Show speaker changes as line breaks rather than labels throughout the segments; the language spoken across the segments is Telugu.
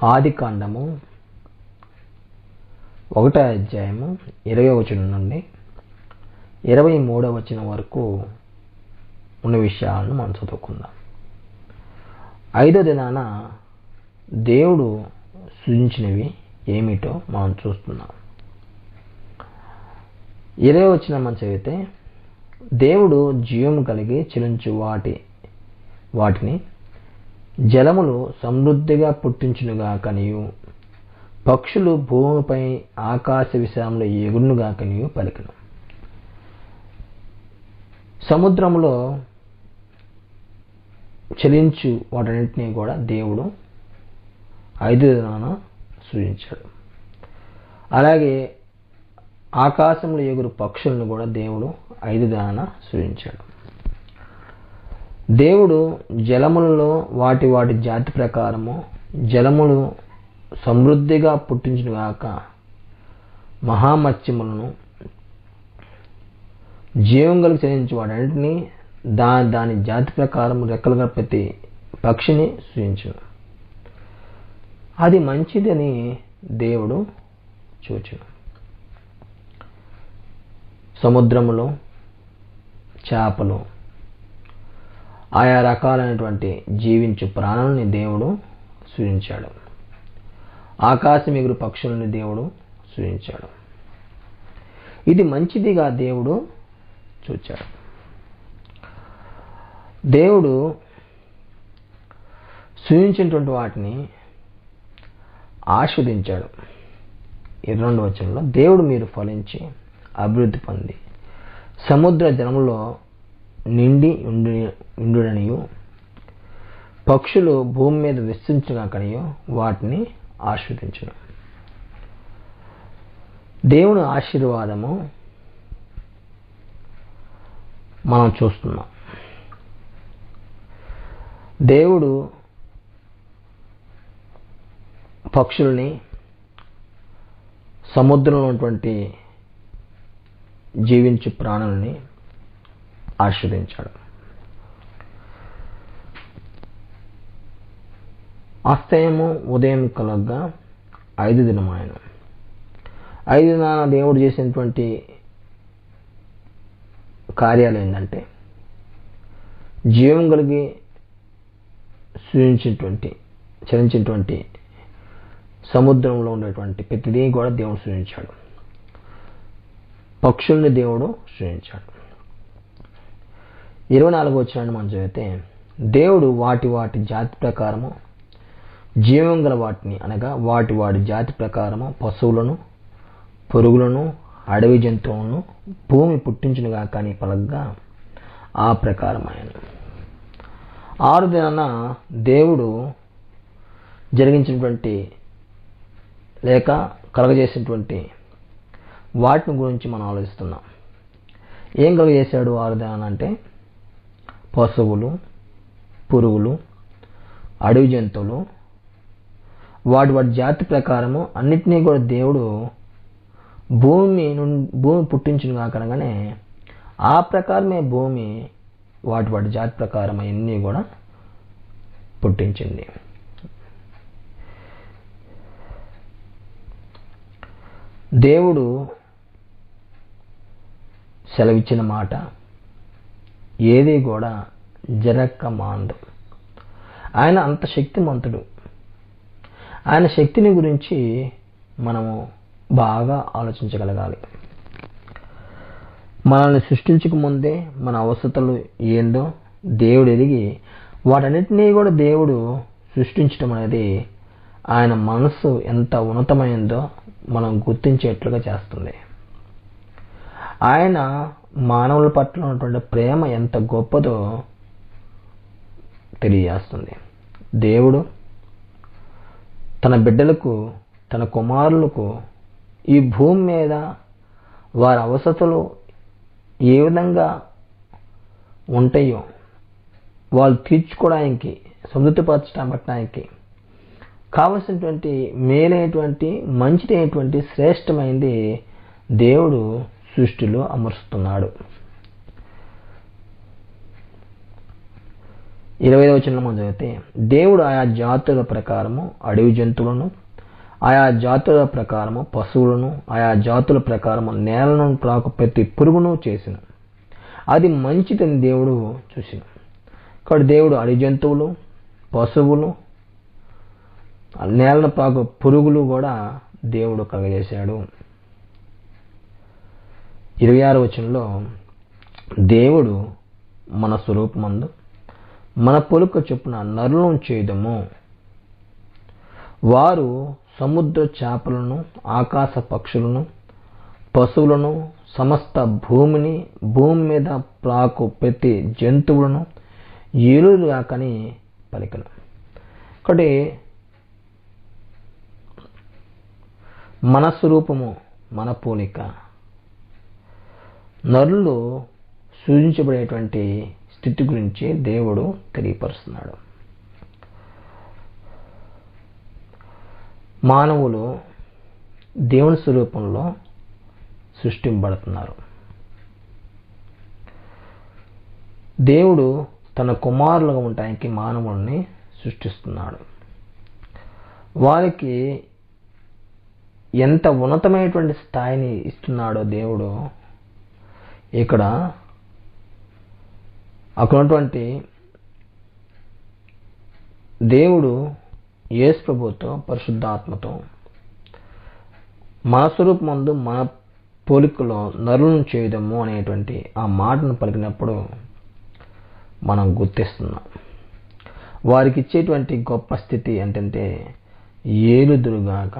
ఆదికాండము 1వ అధ్యాయము 20వ వచనం నుండి 23వ వచనం వరకు ఉన్న విషయాలను మనం చదువుకుందాం. 5వ దినాన దేవుడు సృజించినవి ఏమిటో మనం చూస్తున్నాం. 20వ వచనం మనం చదివితే, దేవుడు జీవము కలిగి చెలించు వాటిని జలములు సమృద్ధిగా పుట్టించునుగాకనియు, పక్షులు భూమిపై ఆకాశ విశాలంలో ఎగురునుగాకనియు పలికెను. సముద్రములో చలించు వాటన్నింటినీ కూడా దేవుడు 5వ దినాన సృజించాడు. అలాగే ఆకాశంలో ఎగురు పక్షులను కూడా దేవుడు 5వ దినాన సృజించాడు. దేవుడు జలములలో వాటి జాతి ప్రకారము జలములు సమృద్ధిగా పుట్టించునుగాక, మహామత్స్యములను జీవం కలిగి చెల్లించి వాటన్నింటినీ దాని జాతి ప్రకారం రెక్కలుగా ప్రతి పక్షిని సృజించును. అది మంచిదని దేవుడు చూచును. సముద్రములో చేపలు, ఆయా రకాలైనటువంటి జీవించు ప్రాణులని దేవుడు సృజించాడు. ఆకాశం ఎగురు పక్షులని దేవుడు సృజించాడు. ఇది మంచిదిగా దేవుడు చూచాడు. దేవుడు సృజించినటువంటి వాటిని ఆస్వాదించాడు. 22వ వచనంలో, దేవుడు మీరు ఫలించి అభివృద్ధి పొంది సముద్ర జలములో నిండి ఉండుననియు, పక్షులు భూమి మీద విస్తరించుగాకనియు వాటిని ఆస్వాదించును. దేవుని ఆశీర్వాదము మనం చూస్తున్నాం. దేవుడు పక్షుల్ని, సముద్రంలో ఉన్నటువంటి జీవించు ప్రాణుల్ని ఆశీర్వదించాడు. అస్తయము ఉదయం కలగ్గా 5వ దినమాయన. 5వ దినాన దేవుడు చేసినటువంటి కార్యాలు ఏంటంటే, జీవం కలిగి చలించినటువంటి సముద్రంలో ఉండేటువంటి ప్రతిదీ కూడా దేవుడు సృజించాడు. పక్షుల్ని దేవుడు సృజించాడు. 24వ వచనాన్ని మనం చదివితే, దేవుడు వాటి జాతి ప్రకారము జీవం గల వాటిని, అనగా వాటి జాతి ప్రకారము పశువులను, పురుగులను, అడవి జంతువులను భూమి పుట్టించునుగా కానీ పలగ్గా ఆ ప్రకారం ఆయన. 6వ దినాన దేవుడు జరిగించినటువంటి లేక కలగజేసినటువంటి వాటిని గురించి మనం ఆలోచిస్తున్నాం. ఏం కలగజేశాడు 6వ దినాన అంటే, పశువులు, పురుగులు, అడవి జంతువులు, వాటి జాతి ప్రకారము అన్నిటినీ కూడా దేవుడు భూమి పుట్టించును కాకనగానే ఆ ప్రకారమే భూమి వాటి జాతి ప్రకారం అన్నీ కూడా పుట్టించింది. దేవుడు సెలవిచ్చిన మాట ఏది కూడా జరక్క మాందు. ఆయన అంత శక్తిమంతుడు. ఆయన శక్తిని గురించి మనము బాగా ఆలోచించగలగాలి. మనల్ని సృష్టించక ముందే మన అవసరతలు ఏందో దేవుడు ఎరిగి వాటన్నిటినీ కూడా దేవుడు సృష్టించడం అనేది ఆయన మనసు ఎంత ఉన్నతమైందో మనం గుర్తించేట్లుగా చేస్తుంది. ఆయన మానవుల పట్ల ఉన్నటువంటి ప్రేమ ఎంత గొప్పదో తెలియజేస్తుంది. దేవుడు తన బిడ్డలకు, తన కుమారులకు ఈ భూమి మీద వారి అవసరతలు ఏ విధంగా ఉంటాయో వాళ్ళు తీర్చుకోవడానికి, సంతృప్తిపరచడానికి కావలసినటువంటి మేలైనటువంటి, మంచిదైనటువంటి, శ్రేష్టమైనది దేవుడు సృష్టిలో అమరుస్తున్నాడు. 25వ వచనంలో మనం చదివితే, దేవుడు ఆయా జాతుల ప్రకారము అడవి జంతువులను, ఆయా జాతుల ప్రకారము పశువులను, ఆయా జాతుల ప్రకారము నేలను ప్రాకు ప్రతి పురుగును చేసిన. అది మంచిదని దేవుడు చూసిన. కాబట్టి దేవుడు అడవి జంతువులు, పశువులు, నేలను ప్రాకు పురుగులు కూడా దేవుడు కలుగజేశాడు. 26వ వచనంలో, దేవుడు మన స్వరూపమందు మన పోలిక చొప్పున నరులను చేయుదము. వారు సముద్ర చేపలను, ఆకాశ పక్షులను, పశువులను, సమస్త భూమి మీద ప్రాకు ప్రతి జంతువులను ఏలుగాకని పలికను. కాబట్టి మన స్వరూపము, మన పోలిక, నరులు సూచించబడేటువంటి స్థితి గురించి దేవుడు తెలియపరుస్తున్నాడు. మానవులు దేవుని స్వరూపంలో సృష్టింపబడుతున్నారు. దేవుడు తన కుమారులుగా ఉండటానికి మానవుల్ని సృష్టిస్తున్నాడు. వారికి ఎంత ఉన్నతమైనటువంటి స్థాయిని ఇస్తున్నాడో దేవుడు ఇక్కడ అక్కడ ఉన్నటువంటి దేవుడు యేసు ప్రభువుతో పరిశుద్ధాత్మతో మన స్వరూపమందు మన పోలికలో నరులను చేయదము అనేటువంటి ఆ మాటను పలికినప్పుడు మనం గుర్తిస్తున్నాం. వారికి ఇచ్చేటువంటి గొప్ప స్థితి ఏంటంటే, ఏలుదురుగాక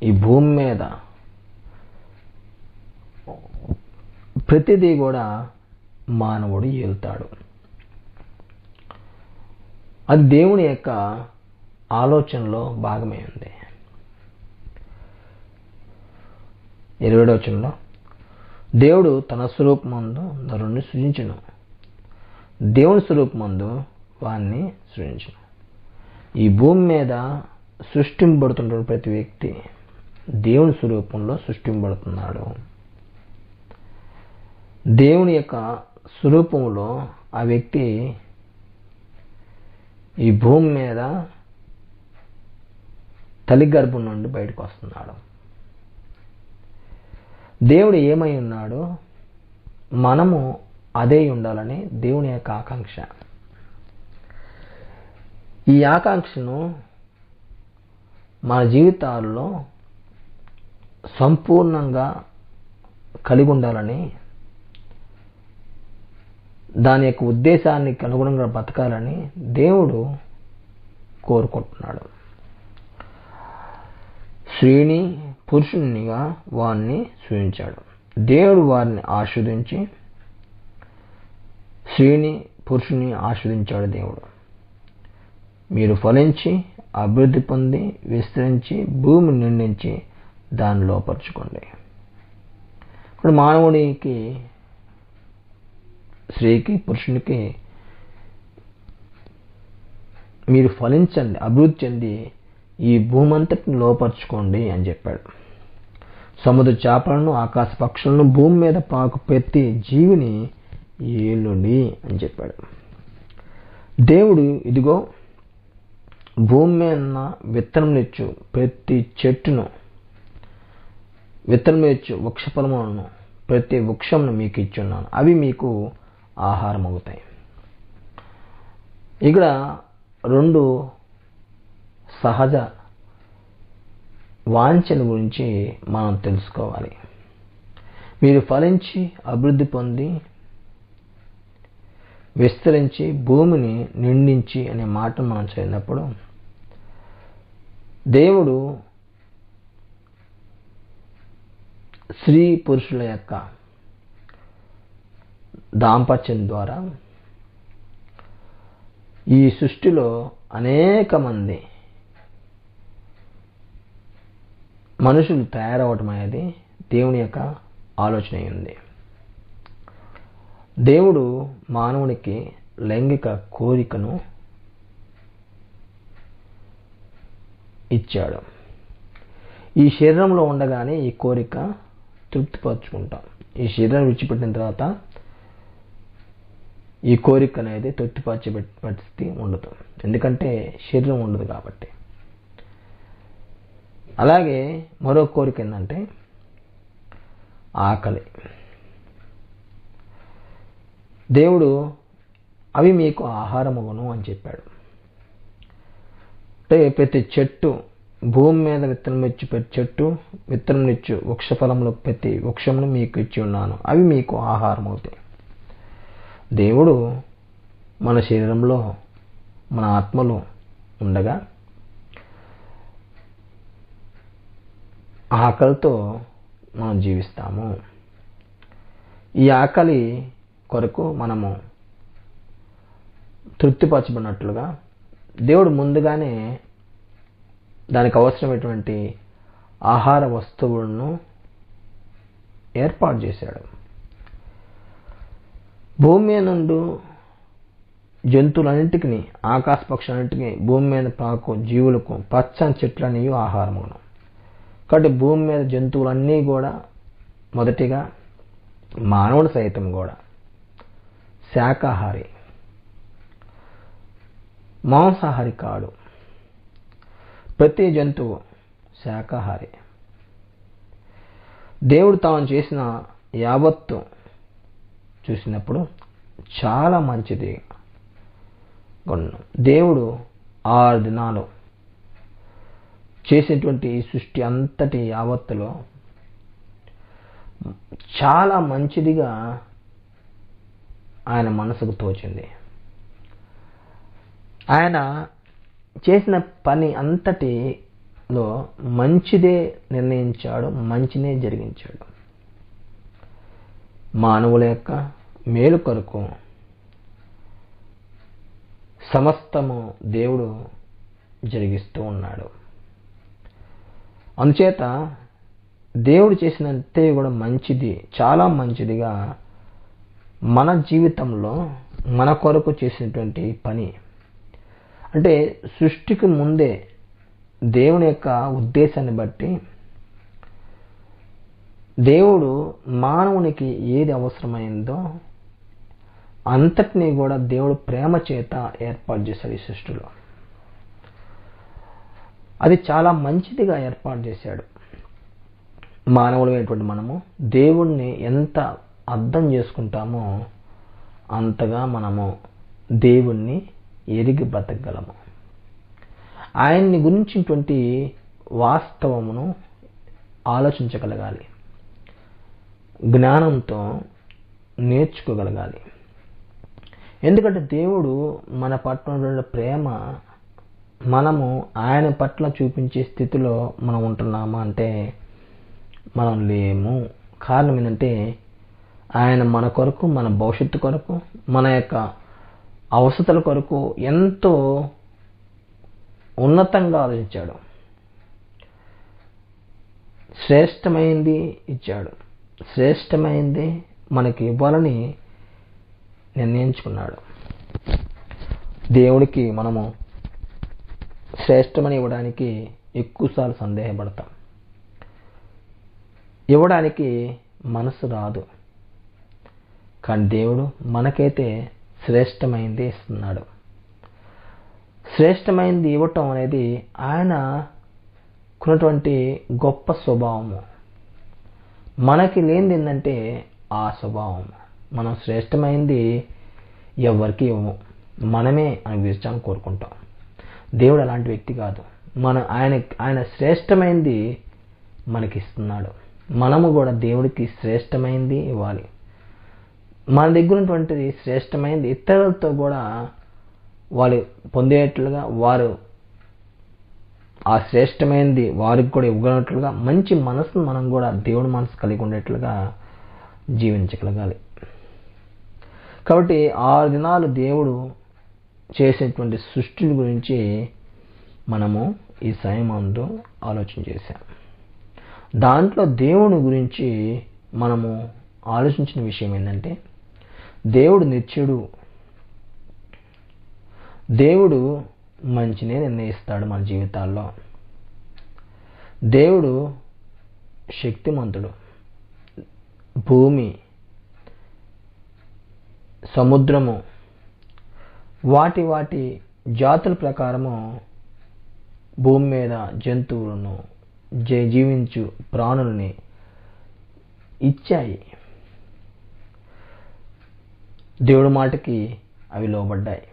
ఈ భూమి మీద ప్రతిదీ కూడా మానవుడు ఏలుతాడు. అది దేవుని యొక్క ఆలోచనలో భాగమే ఉంది. 27వ వచనంలో, దేవుడు తన స్వరూపమందు నరుని సృజించును, దేవుని స్వరూపమందు వారిని సృజించును. ఈ భూమి మీద సృష్టింపబడుతున్న ప్రతి వ్యక్తి దేవుని స్వరూపంలో సృష్టింపబడుతున్నాడు. దేవుని యొక్క స్వరూపంలో ఆ వ్యక్తి ఈ భూమి మీద తల్లి గర్భం నుండి బయటకు వస్తున్నాడు. దేవుడు ఏమై ఉన్నాడో మనము అదే ఉండాలని దేవుని యొక్క ఆకాంక్ష. ఈ ఆకాంక్షను మన జీవితాల్లో సంపూర్ణంగా కలిగి ఉండాలని, దాని యొక్క ఉద్దేశానికి అనుగుణంగా బతకాలని దేవుడు కోరుకుంటున్నాడు. స్త్రీని పురుషునిగా వారిని సృజించాడు. దేవుడు వారిని ఆస్వాదించి స్త్రీని పురుషుని ఆస్వాదించాడు. దేవుడు, మీరు ఫలించి అభివృద్ధి పొంది విస్తరించి భూమిని నిండించి దాన్ని లోపరుచుకోండి. ఇప్పుడు మానవుడికి, స్త్రీకి, పురుషునికి మీరు ఫలించండి, అభివృద్ధి చెంది ఈ భూమి అంతటిని లోపరుచుకోండి అని చెప్పాడు. సముద్ర చేపలను, ఆకాశ పక్షులను, భూమి మీద పాకు ప్రతి జీవిని ఏలుడి అని చెప్పాడు. దేవుడు ఇదిగో భూమి మీద విత్తనమునిచ్చు ప్రతి చెట్టును, విత్తనమిచ్చు వృక్షఫలములను ప్రతి వృక్షమును మీకు ఇచ్చున్నాను, అవి మీకు ఆహారం అవుతాయి. ఇక్కడ రెండు సహజ వాంఛల గురించి మనం తెలుసుకోవాలి. మీరు ఫలించి అభివృద్ధి పొంది విస్తరించి భూమిని నిండించి అనే మాటను మనం చదివినప్పుడు, దేవుడు స్త్రీ పురుషుల యొక్క దాంపత్యం ద్వారా ఈ సృష్టిలో అనేక మంది మనుషులు తయారవటం అనేది దేవుని యొక్క ఆలోచన ఉంది. దేవుడు మానవునికి లైంగిక కోరికను ఇచ్చాడు. ఈ శరీరంలో ఉండగానే ఈ కోరిక తృప్తిపరుచుకుంటాం. ఈ శరీరం విడిచిపెట్టిన తర్వాత ఈ కోరిక అనేది తృప్తిపరిచే పరిస్థితి ఉండదు, ఎందుకంటే శరీరం ఉండదు కాబట్టి. అలాగే మరో కోరిక ఏంటంటే ఆకలి. దేవుడు అవి మీకు ఆహారమును అని చెప్పాడు. అంటే ప్రతి చెట్టు, భూమి మీద విత్తనమిచ్చు ప్రతి చెట్టు, విత్తనమిచ్చు వృక్షఫలములు ప్రతి వృక్షమును మీకు ఇచ్చి ఉన్నాను, అవి మీకు ఆహారం అవుతాయి. దేవుడు మన శరీరంలో, మన ఆత్మలో ఉండగా ఆకలితో మనం జీవిస్తాము. ఈ ఆకలి కొరకు మనము తృప్తిపరచబడినట్లుగా దేవుడు ముందుగానే దానికి అవసరమైనటువంటి ఆహార వస్తువులను ఏర్పాటు చేశాడు. భూమి మీద నుండి జంతువులన్నింటికి, ఆకాశ పక్షులన్నింటికి, భూమి మీద పాకు జీవులకు పచ్చని చెట్లన్నీ ఆహారమును. కాబట్టి భూమి మీద జంతువులన్నీ కూడా మొదటిగా మానవుడు సైతం కూడా శాకాహారి, మాంసాహారి కాడు. ప్రతి జంతువు శాకాహారి. దేవుడు తాను చేసిన యావత్తు చూసినప్పుడు చాలా మంచిది. దేవుడు 6 దినాలు చేసినటువంటి ఈ సృష్టి అంతటి యావత్తులో చాలా మంచిదిగా ఆయన మనసుకు తోచింది. ఆయన చేసిన పని అంతటిలో మంచిదే నిర్ణయించాడు, మంచినే జరిగించాడు. మానవుల యొక్క మేలు కొరకు సమస్తము దేవుడు జరిగిస్తూ ఉన్నాడు. అందుచేత దేవుడు చేసినంతే కూడా మంచిది, చాలా మంచిదిగా మన జీవితంలో మన కొరకు చేసినటువంటి పని. అంటే సృష్టికి ముందే దేవుని యొక్క ఉద్దేశాన్ని బట్టి దేవుడు మానవునికి ఏది అవసరమైందో అంతటినీ కూడా దేవుడు ప్రేమ చేత ఏర్పాటు చేశాడు ఈ సృష్టిలో. అది చాలా మంచిదిగా ఏర్పాటు చేశాడు. మానవులమైనటువంటి మనము దేవుణ్ణి ఎంత అర్థం చేసుకుంటామో అంతగా మనము దేవుణ్ణి ఎరిగి బ్రతకగలము. ఆయన్ని గురించినటువంటి వాస్తవమును ఆలోచించగలగాలి, జ్ఞానంతో నేర్చుకోగలగాలి. ఎందుకంటే దేవుడు మన పట్ల ప్రేమ మనము ఆయన పట్ల చూపించే స్థితిలో మనం ఉంటున్నామా అంటే మనం లేము. కారణం ఏంటంటే ఆయన మన కొరకు, మన భవిష్యత్తు కొరకు, మన యొక్క అవసరతల కొరకు ఎంతో ఉన్నతంగా ఆలోచించాడు. శ్రేష్టమైంది ఇచ్చాడు, శ్రేష్టమైంది మనకి ఇవ్వాలని నిర్ణయించుకున్నాడు. దేవుడికి మనము శ్రేష్టమని ఇవ్వడానికి ఎక్కువసార్లు సందేహపడతాం, ఇవ్వడానికి మనసు రాదు. కానీ దేవుడు మనకైతే శ్రేష్టమైంది ఇస్తున్నాడు. శ్రేష్టమైంది ఇవ్వటం అనేది ఆయనకున్నటువంటి గొప్ప స్వభావము. మనకి లేనిది ఏంటంటే ఆ స్వభావం. మనం శ్రేష్టమైంది ఎవరికి ఇవ్వము, మనమే అనుభవించాలని కోరుకుంటాం. దేవుడు అలాంటి వ్యక్తి కాదు. ఆయన శ్రేష్టమైంది మనకి ఇస్తున్నాడు. మనము కూడా దేవుడికి శ్రేష్టమైంది ఇవ్వాలి. మన దగ్గర ఉన్నటువంటిది శ్రేష్టమైంది ఇతరులతో కూడా వాళ్ళు పొందేట్లుగా, వారు ఆ శ్రేష్టమైనది వారికి కూడా ఇవ్వగలిగినట్లుగా మంచి మనసును మనం కూడా దేవుడి మనసు కలిగి ఉండేట్లుగా జీవించగలగాలి. కాబట్టి 6 దినాలు దేవుడు చేసేటువంటి సృష్టిని గురించి మనము ఈ సమయమందు ఆలోచన చేశాం. దాంట్లో దేవుని గురించి మనము ఆలోచించిన విషయం ఏంటంటే దేవుడు నిత్యుడు, దేవుడు మంచినే నిర్ణయిస్తాడు మన జీవితాల్లో. దేవుడు శక్తిమంతుడు. భూమి సముద్రము వాటి వాటి జాతుల ప్రకారము భూమి మీద జంతువులను జీవించు ప్రాణుల్ని ఇచ్చాయి. దేవుడి మాటకి అవి లోబడ్డాయి.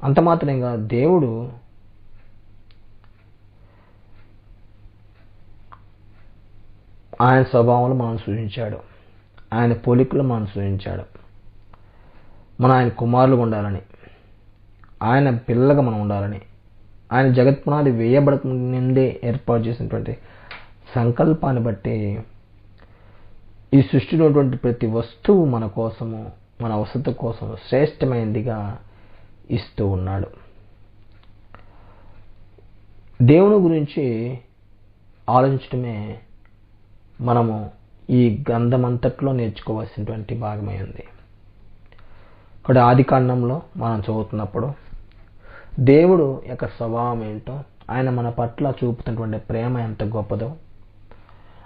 అంత మాత్రంగా దేవుడు ఆయన స్వభావంలో మనం సృజించాడు, ఆయన పోలికలు మనం సృజించాడు. మనం ఆయన కుమారులుగా ఉండాలని, ఆయన పిల్లలుగా మనం ఉండాలని, ఆయన జగత్పునాది వేయబడక ముందే ఏర్పాటు చేసినటువంటి సంకల్పాన్ని బట్టి ఈ సృష్టిలో ఉన్నటువంటి ప్రతి వస్తువు మన కోసము, మన అవసరం కోసం శ్రేష్టమైనదిగా ఇస్తూ ఉన్నాడు. దేవుని గురించి ఆలోచించడమే మనము ఈ గ్రంథమంతట్లో నేర్చుకోవాల్సినటువంటి భాగమై ఉంది. ఇక్కడ ఆదికాండంలో మనం చదువుతున్నప్పుడు దేవుడు యొక్క స్వభావం ఏంటో, ఆయన మన పట్ల చూపుతున్నటువంటి ప్రేమ ఎంత గొప్పదో,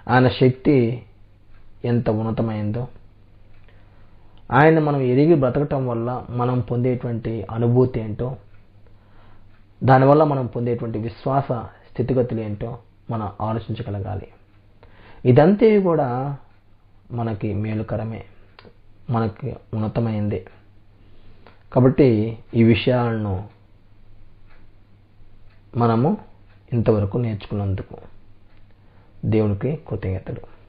ఆయన శక్తి ఎంత ఉన్నతమైందో, ఆయన మనం ఎరిగి బ్రతకటం వల్ల మనం పొందేటువంటి అనుభూతి ఏంటో, దానివల్ల మనం పొందేటువంటి విశ్వాస స్థితిగతులు ఏంటో మనం ఆలోచించగలగాలి. ఇదంతా కూడా మనకి మేలుకరమే, మనకి ఉన్నతమైందే. కాబట్టి ఈ విషయాలను మనము ఇంతవరకు నేర్చుకున్నందుకు దేవునికి కృతజ్ఞతలు.